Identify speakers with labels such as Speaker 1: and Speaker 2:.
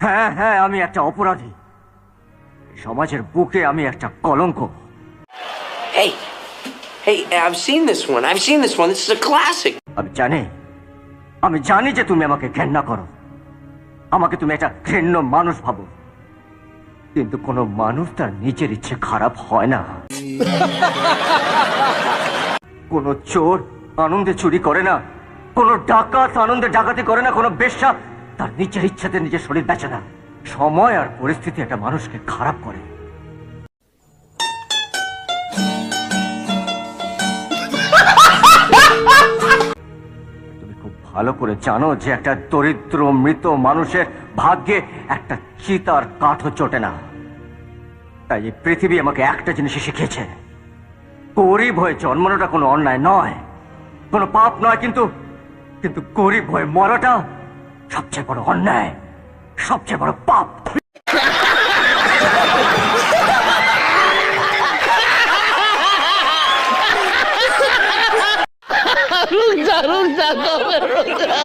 Speaker 1: হ্যাঁ হ্যাঁ, আমি একটা অপরাধী। সমাজের বুকে আমি একটা কলঙ্ক।
Speaker 2: Hey, hey, I've seen this one. I've seen this one. This is a classic.
Speaker 1: আমি জানি যে তুমি আমাকে ঘেন্না করো, আমাকে তুমি একটা ঘৃণ্য মানুষ ভাবো, কিন্তু কোনো মানুষ তার নিজের ইচ্ছে খারাপ হয় না। কোনো চোর আনন্দে চুরি করে না, কোনো ডাকাত আনন্দে ডাকাতি করে না, কোনো বেশ্যা তার নিজের ইচ্ছাতে নিজের শরীর বেচে না। সময় আর পরিস্থিতি একটা মানুষকে খারাপ করে। তুমি খুব ভালো করে জানো যে একটা দরিদ্র মৃত মানুষের ভাগ্যে একটা চিতার কাঠও চটে না। তাই এই পৃথিবী আমাকে একটা জিনিসই শিখিয়েছে, গরিব হয়ে জন্মানোটা কোনো অন্যায় নয়, কোনো পাপ নয়, কিন্তু কিন্তু গরিব হয়ে মরাটা সবচেয়ে বড় অন্যায়, সবচেয়ে বড় পাপ।
Speaker 3: रुक जा